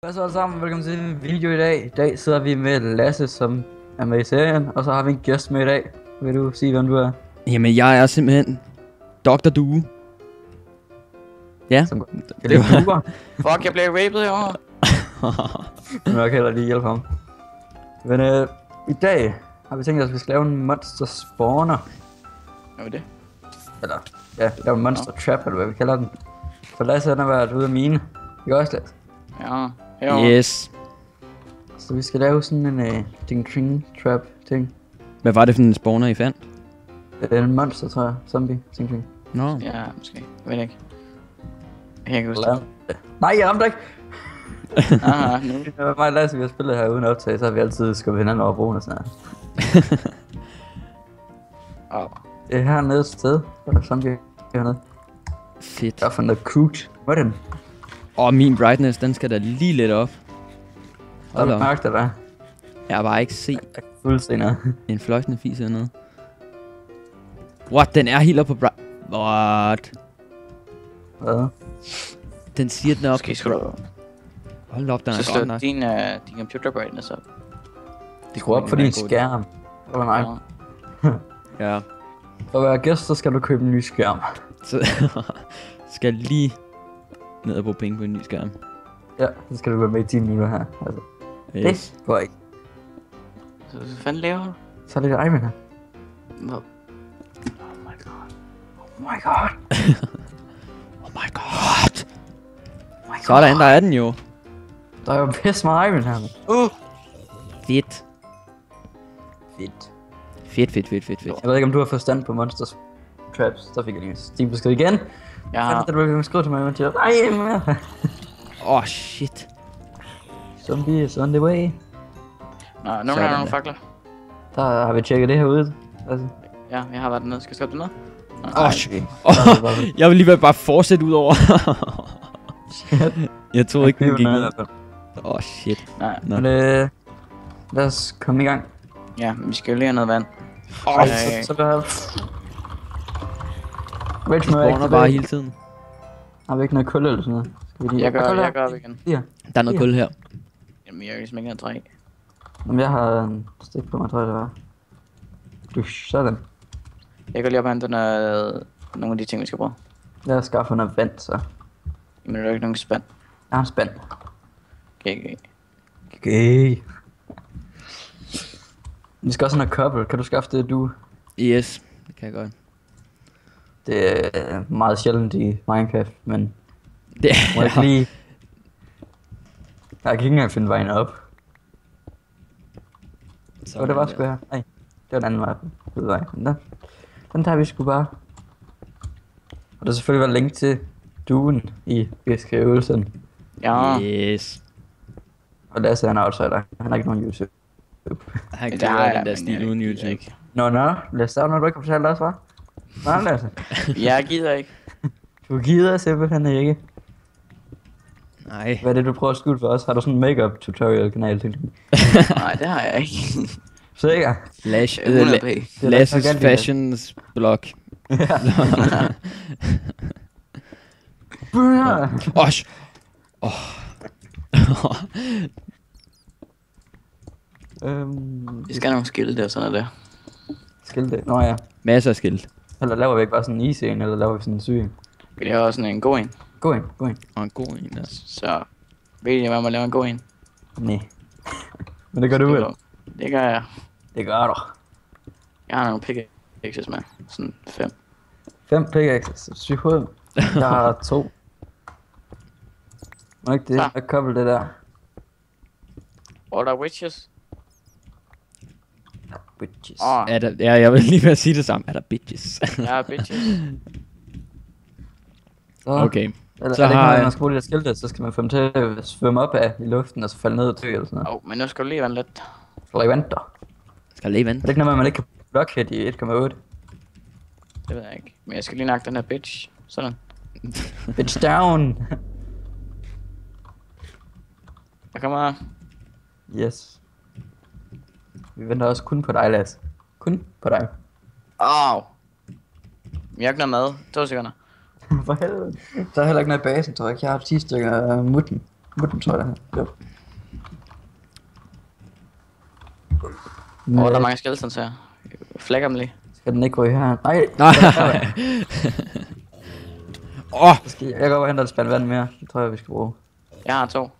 Hvad så alle sammen? Velkommen til en video i dag. I dag sidder vi med Lasse, som er med i serien, og så har vi en gæst med i dag. Vil du sige, hvem du er? Jamen, jeg er simpelthen Dr. Due. Ja. Som det var... Fuck, jeg blev rapet herovre. Men jeg kan heller lige hjælpe ham. Men i dag har vi tænkt os, at vi skal lave en monster spawner. Hvad er det? Eller, ja, lave en monster trap, eller hvad vi kalder den. For Lasse han har været ude af mine. Ikke også, Lasse? Ja, herovre. Yes. Så vi skal lave sådan en ding-tring trap ting. Hvad var det for en spawner, I fandt? En monster, tror jeg. Zombie. Ding-tring. Nå. Ja, måske. Jeg ved ikke. Jeg kan ikke huske det. Nej, jeg ramte ikke! Aha, nu. Det var mig og Lasse, vi har spillet her uden optag, så har vi altid skubbet hinanden over broen og sådan noget. Det er hernede et sted, hvor der er zombie hernede. Fedt. Jeg har fundet cooked. Hvor er den? Min brightness, den skal da lige lidt op. Har du Hold op. mærket det der? Jeg har bare ikke set Jeg kan fuldstændig. en fløjtende fis eller noget. What? Den er helt op på What? Hvad? Den siger den er op. Måske skulle du Hold op, den så er slå godt nok. din computer brightness op. Det går op for din skærm. Åh nej. Ja. For at være gæst, så skal du købe en ny skærm. Så skal lige ned og bruge penge på en ny skærm. Ja, så skal du være med i 10 minutter her. Altså, Yes. det går ikke. Så hvad fanden laver du? Så er det Ivan her. Hvad? Oh my god. Oh my god. Oh my god. Sådan, der er den jo. Der er jo pisse meget Ivan her. Fedt. Fedt. Fedt. Jeg ved ikke, om du har forstand på monsters traps. Der fik jeg lige en Steam-besked igen. Jeg har... Det du skrive til mig, men jeg nej, Åh, shit. zombie is on the way. Nå, nu er Sådan der nogle der. fakler. Der har vi tjekket det her ud. Altså. Ja, jeg har været dernede. Skal jeg skrive det ned? Åh, shit. Jeg vil lige bare fortsætte ud over. Jeg troede ikke, den gik ned. Åh, shit. Nej. Nå. Men lad os komme i gang. Ja, men vi skal jo lige have noget vand. Så der Rich med Spawner bare hele tiden. Har vi ikke noget kul eller sådan noget? Skal vi lige... Jeg Er kul her? gør op igen. Ja. Der er noget kul her. Jamen, jeg kan ligesom ikke have træ. Jamen, jeg har en stik på mig, tror jeg det var. Du, sådan. Jeg går lige op og hente nogle af de ting, vi skal bruge. Jeg skaffer noget vand, så. Jamen, er der ikke nogen spand? Jeg har en spand. Okay. Okay. Vi skal også have noget kobbel. Kan du skaffe det, du? Yes, det kan jeg godt. Det er meget sjældent i Minecraft, men... Det Må jeg ikke lige... Jeg kan ikke engang finde vejen op. Så det var sgu her. Nej, det var den anden vej. Men den tager vi sgu bare. Og der selvfølgelig var link til duen i beskrivelsen. Ja. Yes. Og Lasse han er outsider. Han har ikke nogen YouTube. Han Det kan har gøre jeg, den der men stil jeg uden gider YouTube. ikke. Nå, Lasse, der er noget, du ikke kan fortælle os, hva'? Nå, Lasse. Jeg gider ikke. Du gider simpelthen ikke. Nej. Hvad er det, du prøver at skjule for os? Har du sådan en makeup tutorial kanal til? Nej, det har jeg ikke. Sikker? Lash, 100 p. Lasses Fashions blog. Osh. Vi skal have nogle skilte og sådan noget der. Skilte. Nå ja. Masser af skilt. Eller laver vi ikke bare sådan en easy en, eller laver vi sådan en syg en? Vi laver også sådan en god en. Gå ind, gå ind. Og en god en der. Så ved I, hvad man laver en god en? Nej. Men det gør du vel? Det gør jeg. Det gør du. Jeg har nogle pickaxes med. Sådan 5. 5 pickaxes. Syg hoved. Jeg har 2. Må ikke det? Så. Jeg koble det der. All der witches. Bitches. Er der, ja, jeg vil lige ved at sige det samme. Er der bitches? Ja, bitches. Så. Okay. Eller Så er det ikke har noget, jeg- man skal bruge de der skilte, så skal man få dem til at svømme op af i luften, og så falde ned og dø eller sådan noget. Men nu skal du lige vente lidt. Eller i vanter. Skal jeg lige Er vente? det ikke noget, med, at man ikke kan blockhead i 1,8? Det ved jeg ikke. Men jeg skal lige nakke den her bitch. Sådan. Bitch down! Jeg kommer her. Yes. Vi venter også kun på dig, Lasse. Kun på dig. Au. Jeg har ikke noget mad. 2 sekunder. For helvede. Der er heller ikke noget i basen, tror jeg ikke. Jeg har 10 stykker mutten. Mutten tror jeg det her. Jo. Der er mange skeletons her. Flækker dem lige. Skal den ikke gå i her? Nej! Nej. Åh! Jeg går over og henter et spand vand mere. Det tror jeg, vi skal bruge. Jeg har 2.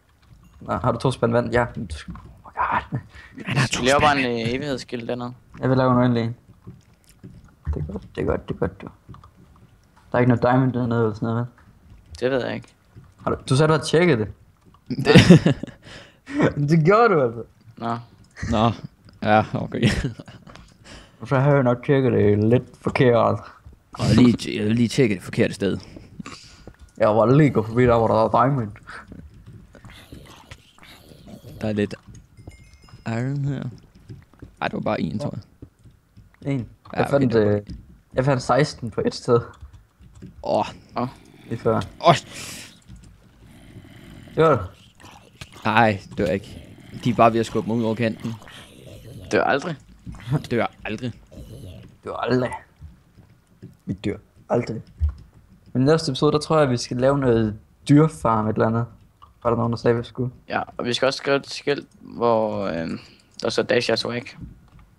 Nå, har du 2 spand vand? Ja. Oh god. Vi laver bare en evighedsskilt dernede. Jeg vil lave en øjenlæge. Det er godt, du. Der er ikke noget diamond dernede eller sådan noget, vel? Det ved jeg ikke. Du sagde, du havde tjekket det. Det gjorde du altså. Nå. Nå. Ja, okay. Så har jeg nok tjekket det lidt forkert. Og jeg vil lige tjekke det forkerte sted. Jeg var lige gået forbi der, hvor der var diamond. Der er lidt iron her. Ej, det var bare en, tror jeg. En. Ja, okay, Jeg fandt 16 på et sted. Åh. Lige før. Åh. Det var det. Nej, det var ikke. De er bare ved at skubbe mig ud over kanten. Det er aldrig. Det var aldrig. Det var aldrig. Vi dør aldrig. Men i næste episode, der tror jeg, vi skal lave noget dyrfarm et eller andet. Var der nogen, der sagde, vi skulle? Ja, og vi skal også skrive et skilt, hvor der står Dash Your Swag.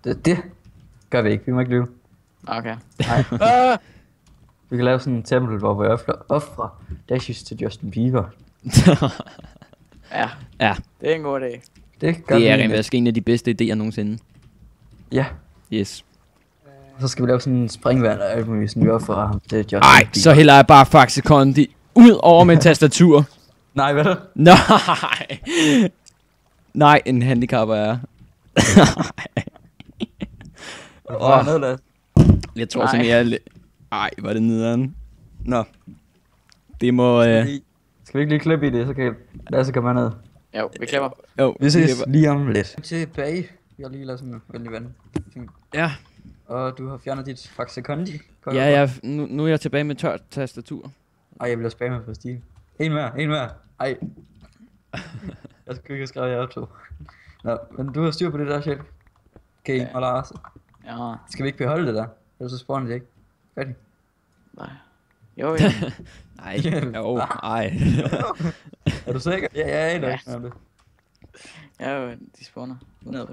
Det gør vi ikke. Vi må ikke lyve. Okay. Nej. Vi kan lave sådan en tempel, hvor vi offrer dashes til Justin Bieber. Ja. Ja, Det er en god idé. Det gør det vi er egentlig. måske en af de bedste idéer nogensinde. Ja. Yes. Så skal vi lave sådan en springvand og alt muligt, sådan vi offrer ham til Justin Ej, Bieber. så hælder jeg bare Faxe Kondi ud over med en tastatur. Nej, hvad er det? Nej. Nej, en handicapper er. Åh, nedlad. Jeg tror Nej. simpelthen, ej, var det nederen. Nå. Det må... Skal vi ikke lige klippe i det, så kan Lasse komme ned. Jo, vi klipper. Jo, Vi ses klipper. lige om lidt. Tilbage. Jeg har lige lavet sådan en venlig ven. Ja, Og du har fjernet dit Faxe Kondi. ja, nu er jeg tilbage med tørt tastatur. Ej, jeg bliver spamme på Steve. En mere. Ej. Jeg skulle ikke have skrevet jer to. Nå, men du har styr på det der shit. Okay, Ja. og Lars. Ja, Skal vi ikke beholde det der? Ellers så spawner det ikke. Færdig. nej. Jo, ja. Nej, jo, ej. Er du sikker? Ja, jeg aner Ja. ikke noget om det. Ja, jo, de spawner. 100 p.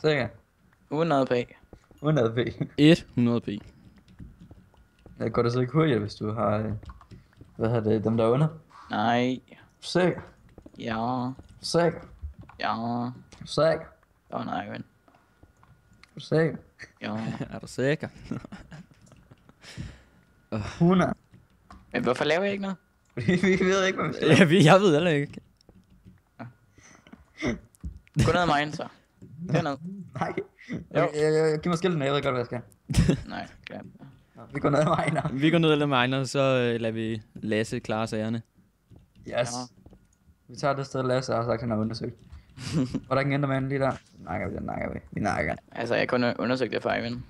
Sikker? 100 p. 100 p. 100p. Det går det så ikke hurtigt, hvis du har... Hvad hedder det? Dem der er under? Nej. Sikker? Ja. Sikker? Ja. Sikker? Nej, men. Sikker? Ja. Er du sikker? 100? Men hvorfor laver jeg ikke noget? Vi ved ikke, hvad vi skal lave. Jeg ved heller ikke. Gå ned ad mig, så. Derned. Nej. Jo. Giv mig skiltene, jeg ved godt, hvad jeg skal. Nej, glem. Nå, vi går ned ad vejen her. Vi går ned eller miner, så lader vi Lasse klare sagerne. Yes. Ja. Vi tager det sted, Lasse har sagt, han har undersøgt. Var der ikke en endermand lige der? Vi nakker. Altså, jeg kunne undersøge det for Ivan.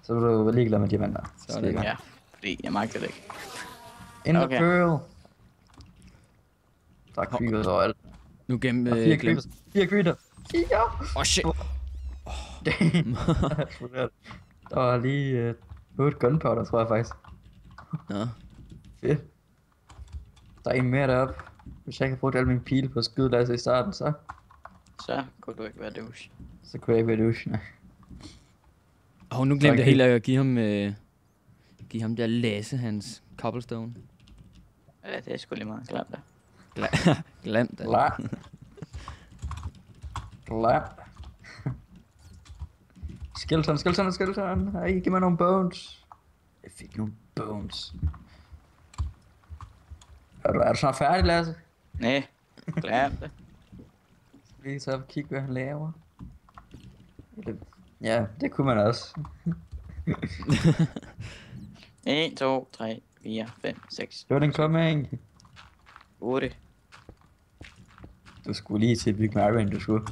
Så er du ligeglad med diamanter. Sådan. Ja, fordi jeg magter det ikke. Ender Okay. pearl. Der er creepers overalt. Nu gennem... Der er 4 creepers. 4 creepers. Ja. Åh, shit. Der var lige 8 gunpowder, tror jeg faktisk. Nå. Fedt. Der er en mere deroppe. Hvis jeg ikke har brugt alle mine pile på at skyde Lasse i starten, Så kunne du ikke være douche. så kunne jeg ikke være douche. Nej. Nu glemte jeg helt at give ham der Lasse hans cobblestone. Ja, det er sgu lige meget. Glem det. Glem det. Glad. Skeleton. Ej, giv mig nogle bones. Jeg fik nogle bones. Er du snart færdig, Lasse? Nej, glem det. Lige så op og kigge, hvad han laver. Ja, det kunne man også. 1, 2, 3, 4, 5, 6, Loading coming. 8. Du skulle lige til at bygge med iron, du skulle.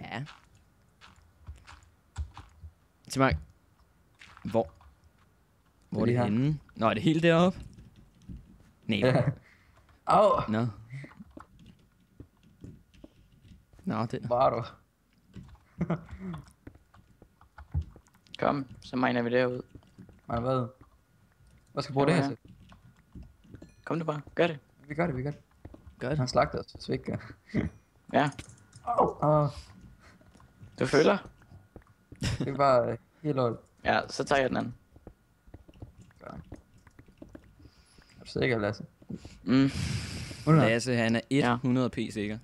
Ja. Til mig. Hvor er Lige det her. henne? Nå, er det helt deroppe? Nej. Ja. Au! Nå. Nå, det. Var du? Kom, så miner vi derud. Men hvad? Hvad skal jeg bruge det her Jo, til? Kom nu bare, gør det. Vi gør det. Gør det. Han slagter os, hvis vi ikke gør. Ja, du føler? Det er bare helt lort. Ja, så tager jeg den anden. Er du sikker, Lasse? Mm. 100? Lasse, han er 100 p sikker.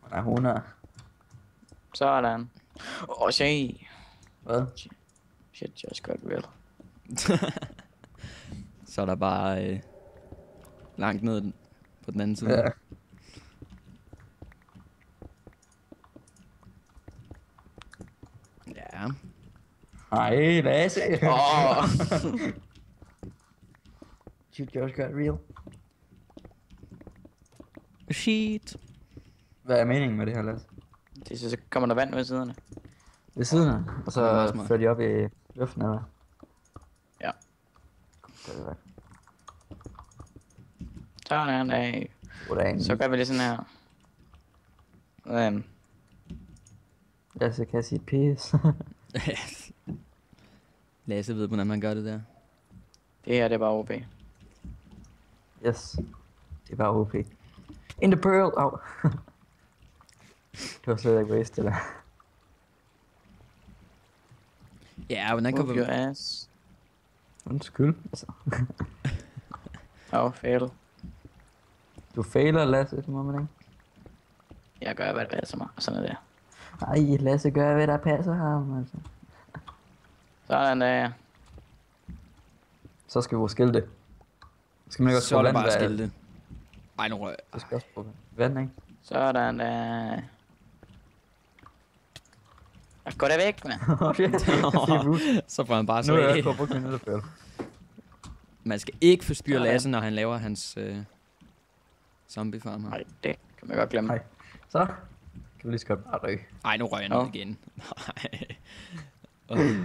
Nej, 100. Sådan. Shit. Hvad? Shit, just got real. Så er der bare langt ned på den anden side. Ja. Ja. Ej, Lasse. Shit, just got real. Shit. Hvad er meningen med det her, Lasse? Det så kommer der vand ved siderne. Ved siden af, og Det er så meget smart. fører de op i luften, eller? Ja. Det er det. Sådan af. Hvordan? Så gør vi det sådan her. Lasse kan sige pis. Lasse ved, hvordan man gør det der. Det her, det er bare OP. Yes. Det er bare OP. In the pearl. Au. Det var slet ikke waste, eller? Ja, hvordan kan Move vi... your ass. Undskyld, altså. Fail. Du fejler, Lasse, det må man ikke. Jeg gør, hvad det passer mig. Og sådan er det. Ej, Lasse gør, hvad der passer ham, altså. Sådan der. Så skal vi bruge skilte. Skal man ikke også Så er bruge det vand? bare hvad- skilte. Ej, nu røg Du skal også bruge vand, ikke? Sådan der. Gå da væk, mand. Så får han bare Nu er jeg slag. på brugt min nedfælde. Man skal ikke forstyrre Sådan. Lasse, når han laver hans zombie farm her. Nej, det kan man godt glemme. Hej. Så kan vi lige så godt bare ryge. Ej, nu røg jeg ned igen. Nej.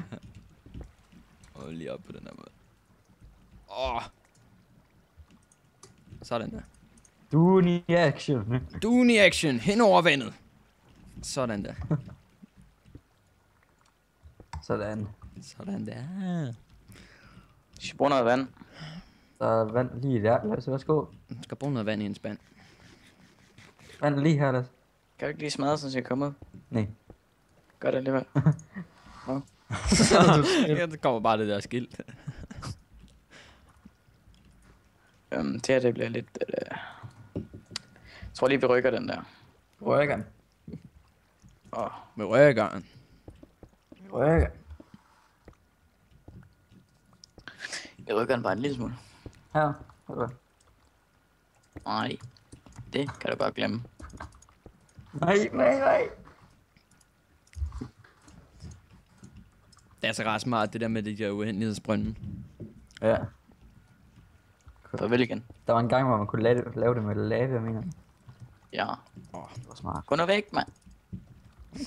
Og lige op på den her måde. Sådan der. Du er i action. Dune i action, hen over vandet. Sådan der. Sådan. Sådan der. Vi skal bruge noget vand. Så er vand lige der. Lasse, værsgo. Du skal bruge noget vand i en spand. Vand lige her, Lasse. Kan du ikke lige smadre, så jeg kommer ud? Nej. Gør det alligevel. Ja, der kommer bare det der skilt. Det her, det bliver lidt... Jeg tror lige, vi rykker den der. Rykker. Med rørgarn. Rykker. Jeg rykker den bare en lille smule. Her. Okay. Nej, det kan du godt glemme. Nej. Det er så ret smart, det der med de der uendelighedsbrønde. Ja. Farvel igen. Der var en gang, hvor man kunne lave det med lava, mener jeg. Ja. Det var smart. Gå nu væk, mand.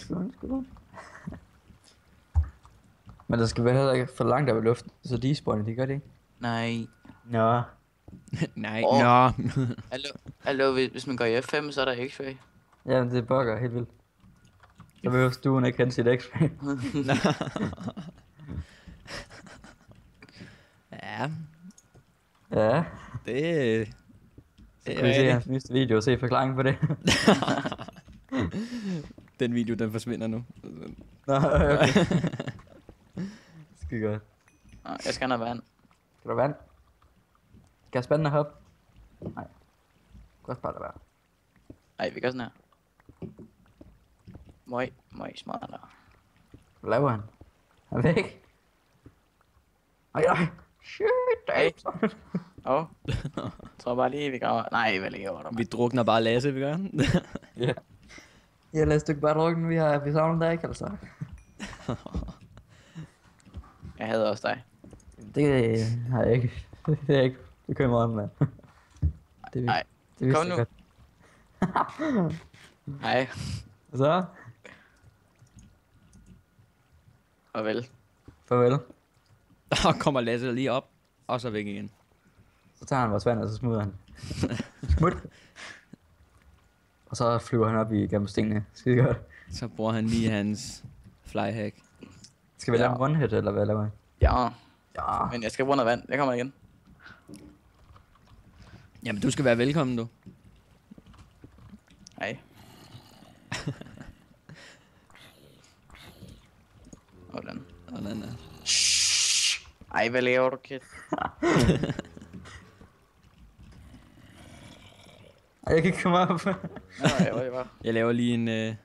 Undskyld. Men der skal være heller ikke for langt op i luften, så de gør det ikke. Nej. Nå. Nej, Åh. nå. Hallo, hvis man går i F5, så er der x-ray. Ja, det bugger helt vildt. Så behøver stuen ikke hente sit x-ray. Ja, Ja. det... Så kan vi se hans nyeste video og se forklaringen på det. Den video, den forsvinder nu. Nå, okay. Skide godt. Nå, jeg skal have noget vand. Skal du have vand? Skal jeg spænde op? Nej. Du kan også bare lade være. Nej, vi gør sådan her. Møj smartere. Hvad laver han? Han er væk. Ej. Shit, Hey. Tror bare lige, vi graver. Nej, vel ikke over Vi drukner bare Lasse, vi gør. Ja. Ja, lad os du bare drukke, vi savner dig ikke, altså. Jeg hader også dig. Det har jeg ikke. Det er jeg ikke bekymret om, mand. Det, Nej. det vidste Kom jeg nu. godt. Hej. Så, Farvel. farvel. Og kommer Lasse lige op, og så væk igen. Så tager han vores vand, og så smuder han. Smut. Og så flyver han op igennem stenene. Skide godt. Så bruger han lige hans flyhack. Skal vi lave Ja. en one-hit, eller hvad laver vi? Ja, Ja. men jeg skal bruge noget vand. Jeg kommer igen. Jamen, du skal være velkommen, du. Nej. Hvordan? Sådan der. Ej, hvad laver du, kid? Ej, jeg kan ikke komme op. Nej, hvor det var. Jeg laver lige en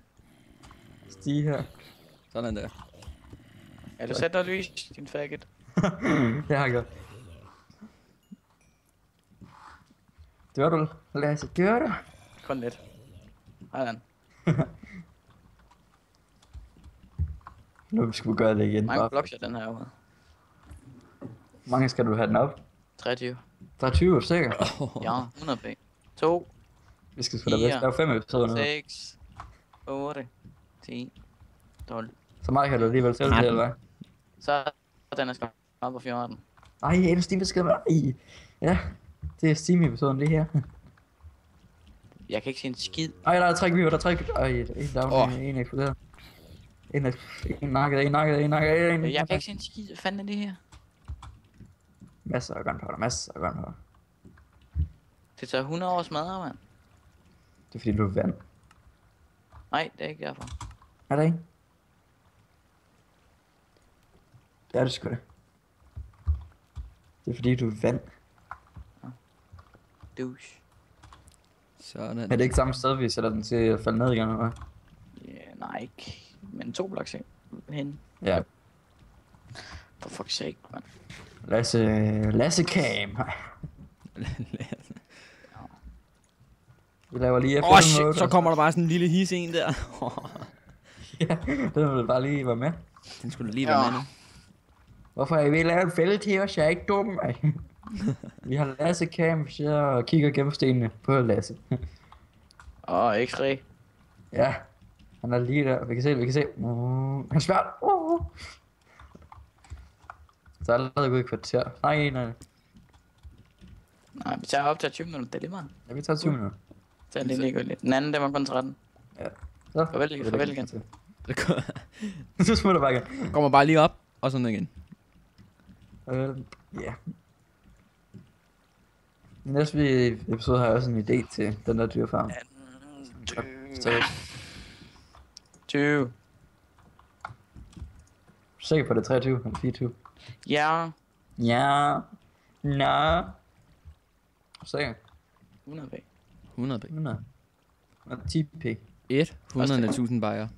Stige her. sådan der. Er du sat dig lys, din faggot? Det har jeg gjort. Dør du, Lasse? Dør du? Kun lidt. Sådan. Nu skal vi gøre det igen. Mange Bare- blocks er den her ude. mange skal du have den op? 23. Der er 20 sikker. Ja, 100 p. 2, Vi skal sgu da bedst lave 5 episoder nu. 6, 8, 10, 12. Så meget kan du alligevel selv til, eller hvad? Så den er skrevet op på 14. Ej, en Steam-besked med dig. Ja, det er Steam-episoden, det her. Jeg kan ikke se en skid. Ej, der er 3 viewer, der er 3. Ej, en down, en eksploderet. En nakket. Jeg kan ikke se en skid. Hvad fanden er det her? Masser af gunpowder. Det tager 100 år smadre, mand. Det er fordi, du er vand. Nej, det er ikke derfor. Er det ikke? Det er det sgu da. Det er fordi, du er vand. Douche. Sådan. Er det ikke samme sted, vi sætter den til at falde ned igen, eller hvad? Ja, nej, ikke. Men 2 blocks hen. Ja. For fuck's sake, mand. Lasse Cam. Vi laver lige Åh, shit, så kommer der bare sådan en lille hisse en der. Ja, den vil bare lige være med. Den skulle da lige være med nu. Hvorfor er vi lavet en fælde til os? Jeg er ikke dum. Ej. Vi har Lasse Cam, sidder og kigger gennem stenene på Lasse. X-ray. Ja, han er lige der. Vi kan se. Han er svært. Så er allerede gået i kvarter. Nej. Nej, vi tager op til 20 minutter. Det er lige meget. Ja, vi tager 20 minutter. Så er det lige godt lidt. Den anden, den var kun 13. Ja. Så. Farvel igen. Så smutter bare igen. Kommer bare lige op, og sådan igen. Ja. I næste episode har jeg også en idé til den der dyrefarm. 20. Sikker på det 23 eller 24? Ja. Ja. Nå. Sikker? 100 p. 100 p. 100. Og 10 p. 100.000 bajer.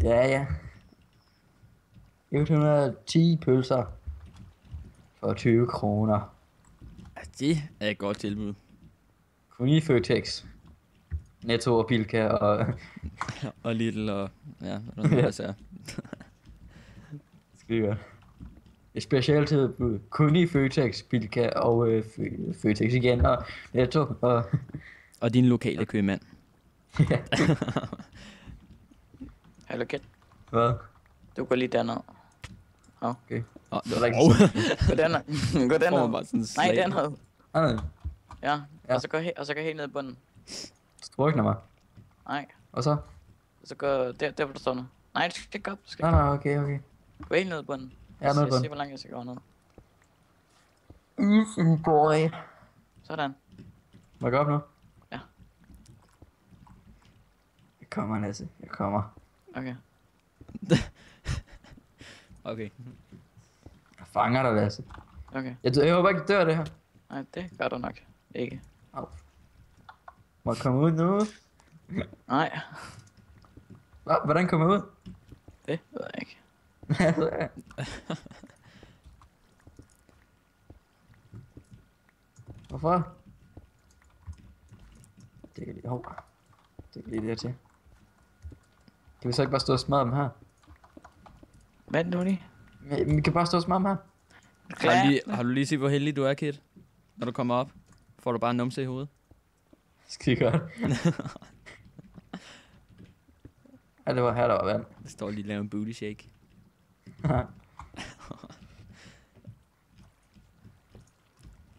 Ja. 110 pølser. For 20 kroner. Ja, det er et godt tilbud. Kun i Føtex. Netto og Bilka og... Og Lidl og... Ja, hvad der ellers er. Skal vi gøre. Et specielt tilbud. Kun i Føtex, Bilka og Føtex igen og Netto og... Og din lokale købmand. Ja. Hallo, kid. Hvad? Du går lige derned. Okay. Åh, Det var ikke Gå derned. Gå får derned. bare sådan en Nej, slag. derned. Nej, Ja. Ja. Og så gå helt ned i bunden. strukner mig. Nej. Og så? Så gå der hvor du står nu. Nej, du skal ikke op. Du skal Nej, okay. gå helt ned i bunden. Ja, ned i bunden. Se, hvor langt jeg skal gå ned. Easy boy. Sådan. Må jeg gå op nu? Ja. Jeg kommer, Lasse. Jeg kommer. Okay. Okay. Jeg fanger dig, Lasse. Okay. Jeg håber ikke, du dør det her. Nej, det gør du nok. Ikke. Au. Må jeg komme ud nu? Nej. Hvordan kommer jeg ud? Det ved jeg ikke. Hvorfor? Det kan lige... Det kan lige det her til. Kan vi så ikke bare stå og smadre dem her? Hvad er det nu lige? Vi kan bare stå og smadre dem her. Har du lige set, hvor heldig du er, Kid? Når du kommer op, får du bare en numse i hovedet. Skide godt. Ja, det var her, der var vand. Der står lige og laver en booty shake. Er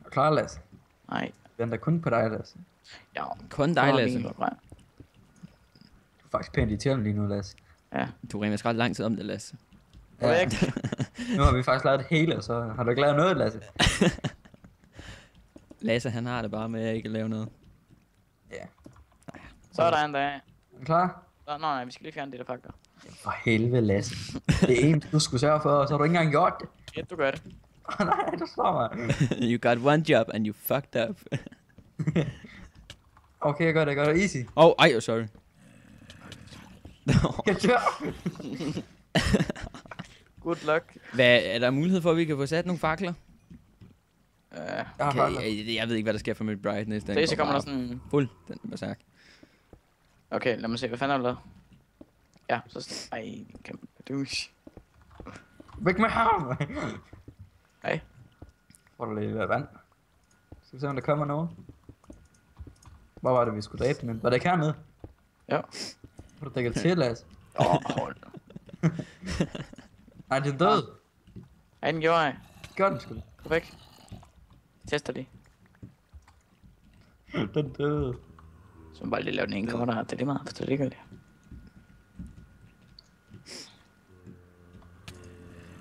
du klar, Lasse? Nej. Jeg venter kun på dig, Lasse. Ja. Kun dig, Lasse. Du er faktisk pænt irriterende lige nu, Lasse. Ja. Du ringer ret lang tid om det, Lasse. Ja. Nu har vi faktisk lavet det hele, så har du ikke lavet noget, Lasse? Lasse, han har det bare med at ikke lave noget. Ja. Sådan der. Er du klar? Så, nej, vi skal lige fjerne det der pakker. For helvede, Lasse. Det er en, du skulle sørge for, og så har du ikke engang gjort det. Ja, du gør det. Nej, du slår mig. You got one job, and you fucked up. Okay, jeg gør det easy. Sorry. Jeg dør. Good luck. Hvad, er der mulighed for, at vi kan få sat nogle fakler? Jeg har fakler. Jeg ved ikke, hvad der sker for mit brightness. Se, så kommer der sådan... Den var sagt. Okay, lad mig se, hvad fanden er der lavet? Ja, så... Ej, kæmpe douche. Væk med ham. Hej. Får du lidt vand? Skal vi se, om der kommer nogen? Hvor var det, vi skulle dræbe den? Var det ikke hernede? Ja. Hvor du dækker til, Lasse? Hold da. Nej, den er død. Ej, den gjorde jeg. Gør den sgu da. Gå væk. Tester lige. Den døde. Så bare lige lave den ene kortere. Det er det meget, forstår det ikke det.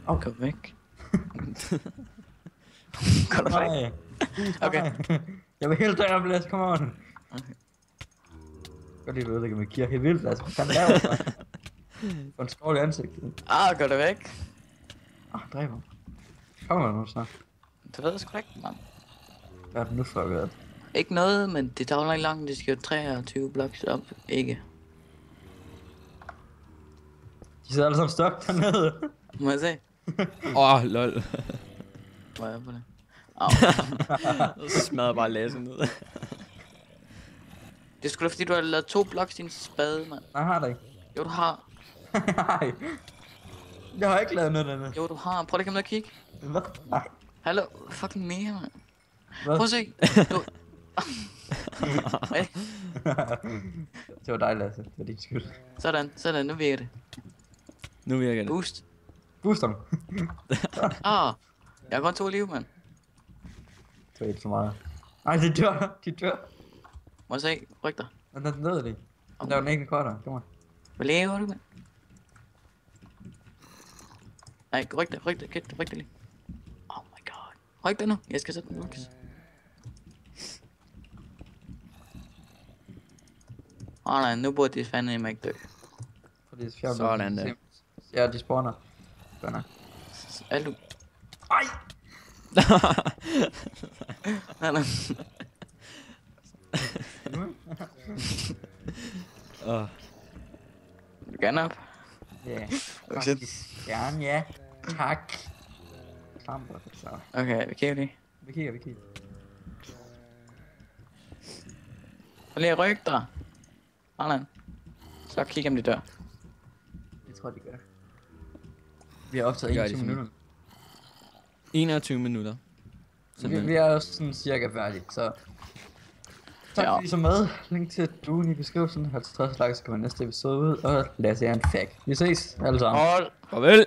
Gå væk. Gå du væk. Nej. Okay. Jeg vil helt døre, Lasse. Kom on. Okay. Godt lige, du ødelægger med kirke. Helt vildt, Lasse. Hvad kan lave sig? Få en skål i ansigtet. Gå du væk. Dræb ham. Kommer nu snart. Det ved jeg sgu da ikke, mand. Hvad er det nu for at gøre? Ikke noget, men det tager jo ikke langt. Det skal jo 23 blocks op. Ikke. De sidder alle sammen stop dernede. Må jeg se? Lol. Hvor er jeg på det? Så smadrer bare Lasse ned. Det er sgu da fordi, du har lavet 2 blocks din spade, mand. Nej, jeg har det ikke. Jo, du har. Nej. Jeg har ikke lavet noget dernede. Jo, du har. Prøv lige at komme ned og kigge. Hvad? Nej. Hallo, fucking mere, mand. Hvad? Prøv at se. Du... Hey. Det var dig, Lasse. Det var din skyld. Sådan, nu virker det. Nu virker det. Boost. Boost ham. Jeg har kun 2 liv, mand. Det var ikke så meget. Ej, de dør. Må jeg se, ryk dig. Men den døde lige. Den laver den ikke en kortere. Kom on. Hvad laver du, mand? Nej, ryk dig lige. Oh my god. Ryk dig nu, jeg skal sætte den box. Nej, nu burde de fandme ikke dø. Fordi Sådan der. Ja, de spawner. Godt nok. Er du? Ej! Nej. Vil du gerne op? Ja. Okay. Gerne, ja. Tak. Klamper, så. Okay, vi kigger lige. Vi kigger. Prøv lige at rykke dig. Sådan. Så kig om de dør. Jeg tror, de gør. Vi har optaget Det gør 21 de minutter. 21 minutter. Vi er også sådan cirka færdige, så... Tak fordi I så med. Link til duen i beskrivelsen. 50 likes, så kommer næste episode ud. Og lad os se en fuck. Vi ses alle sammen. Hold. Farvel.